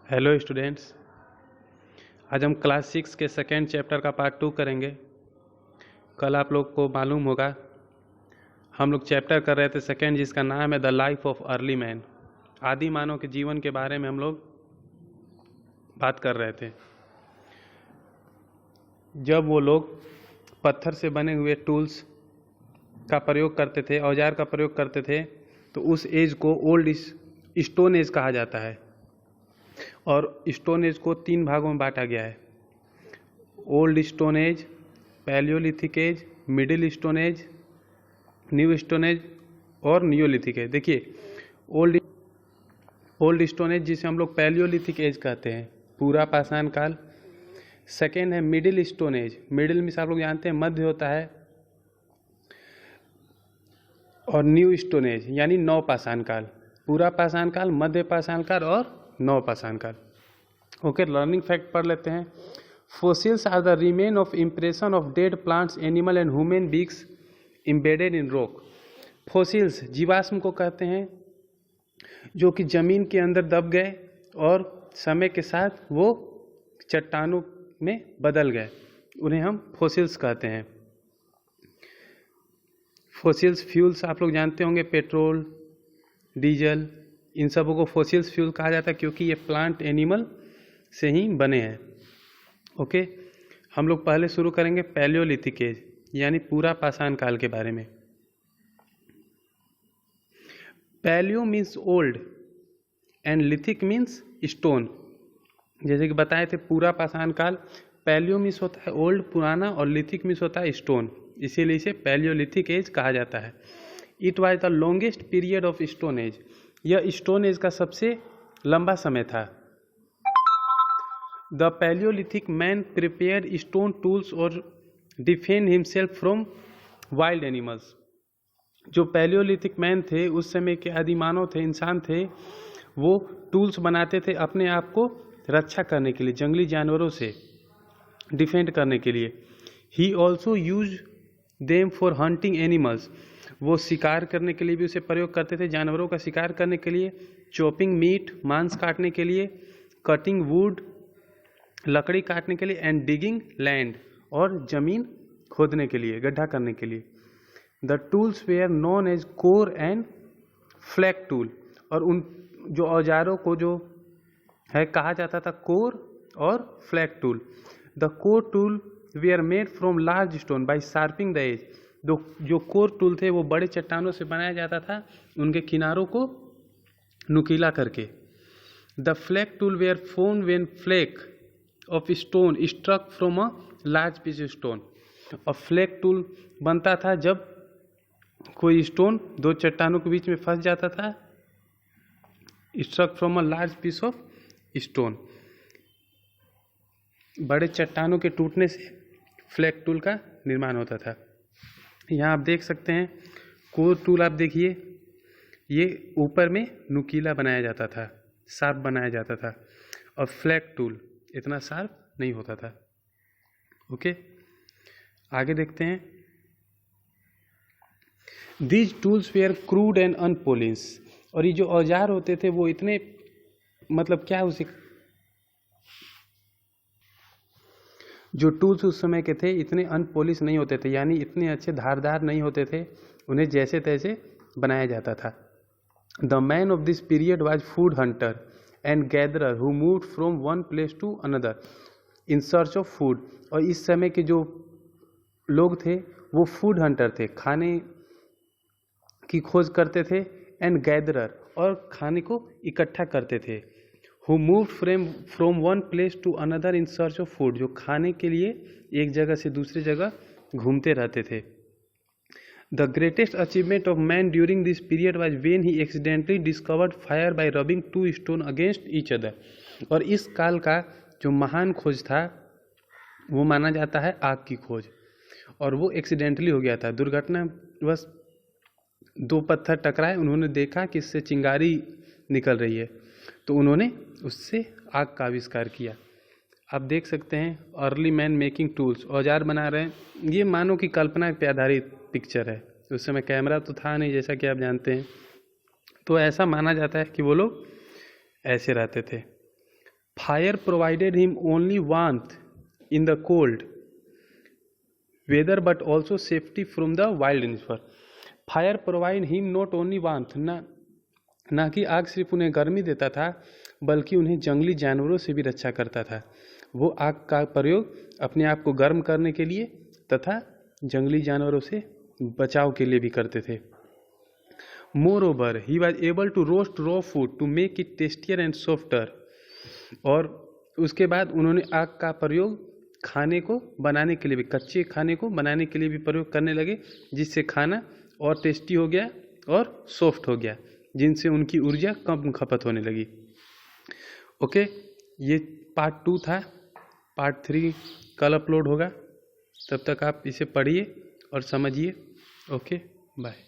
Hello students, आज हम class 6 के सेकेंड चैप्टर का पार्ट 2 करेंगे। कल आप लोग को मालूम होगा हम लोग चैप्टर कर रहे थे सेकेंड, जिसका नाम है the life of early man. आदि मानव के जीवन के बारे में हम लोग बात कर रहे थे। जब वो लोग पत्थर से बने हुए टूल्स का प्रयोग करते थे, औजार का प्रयोग करते थे, तो उस एज को ओल्ड स्टोन एज कहा जाता है। और स्टोन एज को 3 भागों में बांटा गया है: old stone age, palaeolithic age, middle stone age, new stone age और नियोलिथिक एज। देखिए, ओल्ड स्टोन एज जिसे हम लोग पैलियोलिथिक एज कहते हैं, पूरा पाषाण काल। सेकेंड है मिडिल स्टोन एज। मिडिल में आप लोग जानते हैं मध्य होता है। और न्यू स्टोन एज यानी नव पाषाण काल। पूरा पाषाण काल, मध्य पाषाण काल और नव पाषाण काल। ओके, लर्निंग फैक्ट पढ़ लेते हैं। Fossils are the remain of impression of dead plants, animal and human beings embedded in rock. Fossils जीवाश्म को कहते हैं जो कि जमीन के अंदर दब गए और समय के साथ वो चट्टानों में बदल गए, उन्हें हम फोसिल्स कहते हैं। फोसिल्स फ्यूल्स आप लोग जानते होंगे, पेट्रोल, डीजल, इन सबों को फोसिल्स फ्यूल कहा जाता है क्योंकि ये प्लांट एनिमल से ही बने हैं। ओके, हम लोग पहले शुरू करेंगे पैलियोलिथिक एज यानी पूरा पाषाण काल के बारे में। Palaeo means old and lithic means stone. जैसे कि बताए थे, पूरा पाषाण काल, पैलियो मीन्स होता है ओल्ड, पुराना, और लिथिक मीन्स होता है स्टोन, इसीलिए इसे पैलियोलिथिक एज कहा जाता है। It was the longest period of stone age. यह स्टोन एज का सबसे लंबा समय था। The palaeolithic man prepared stone tools और defend himself from wild animals. जो पैलियोलिथिक मैन थे, उस समय के आदिमानव थे, इंसान थे, वो टूल्स बनाते थे अपने आप को रक्षा करने के लिए, जंगली जानवरों से डिफेंड करने के लिए। He also use them for hunting animals. वो शिकार करने के लिए भी उसे प्रयोग करते थे, जानवरों का शिकार करने के लिए। चॉपिंग मीट, मांस काटने के लिए। कटिंग वुड, लकड़ी काटने के लिए। एंड डिगिंग लैंड, और जमीन खोदने के लिए, गड्ढा करने के लिए। The tools were known as core and flake tool. और उन जो औजारों को जो है कहा जाता था कोर और flake tool. The core tool were made from large stone by sharping the edge. जो कोर टूल थे वो बड़े चट्टानों से बनाया जाता था, उनके किनारों को नुकीला करके। The flake tool were formed when flake of stone struck from a large piece stone. और फ्लैग टूल बनता था जब कोई स्टोन दो चट्टानों के बीच में फंस जाता था, struck from a large piece of stone. बड़े चट्टानों के टूटने से फ्लैग टूल का निर्माण होता था। यहाँ आप देख सकते हैं कोर टूल, आप देखिए ये ऊपर में नुकीला बनाया जाता था, शार्प बनाया जाता था, और फ्लैग टूल इतना शार्प नहीं होता था। ओके, आगे देखते हैं। These tools were crude and unpolished. और ये जो औजार होते थे वो इतने, मतलब क्या उसे, जो टूल्स उस समय के थे इतने अनपोलिश नहीं होते थे, यानी इतने अच्छे धारदार नहीं होते थे, उन्हें जैसे तैसे बनाया जाता था। The man of this period was food hunter and gatherer who moved from one place to another in search of food. और इस समय के जो लोग थे वो फूड हंटर थे, खाने की खोज करते थे, एंड गैदरर, और खाने को इकट्ठा करते थे। Who moved from one place to another in search of food, जो खाने के लिए एक जगह से दूसरी जगह घूमते रहते थे। The greatest achievement of man during this period was when he accidentally discovered fire bye rubbing 2 stone against each other. और इस काल का जो महान खोज था वो माना जाता है आग की खोज, और वो एक्सीडेंटली हो गया था, दुर्घटनावश 2 पत्थर टकराए, उन्होंने देखा कि इससे चिंगारी निकल रही है, तो उन्होंने उससे आग का आविष्कार किया। आप देख सकते हैं अर्ली मैन मेकिंग टूल्स, औजार बना रहे हैं। ये मानव की कल्पना पे आधारित पिक्चर है। उस समय कैमरा तो था नहीं, जैसा कि आप जानते हैं, तो ऐसा माना जाता है कि वो लोग ऐसे रहते थे। Fire provided him only warmth in the cold weather but also safety from the wild animals. Fire provide him not only warmth, ना कि आग सिर्फ उन्हें गर्मी देता था बल्कि उन्हें जंगली जानवरों से भी रक्षा करता था। वो आग का प्रयोग अपने आप को गर्म करने के लिए तथा जंगली जानवरों से बचाव के लिए भी करते थे। Moreover he was able to roast raw food to make it tastier and softer. और उसके बाद उन्होंने आग का प्रयोग खाने को बनाने के लिए भी, कच्चे खाने को बनाने के लिए भी प्रयोग करने लगे, जिससे खाना और टेस्टी हो गया और सॉफ्ट हो गया, जिनसे उनकी ऊर्जा कम खपत होने लगी। ओके, ये पार्ट 2 था। पार्ट 3 कल अपलोड होगा। तब तक आप इसे पढ़िए और समझिए। Okay, bye.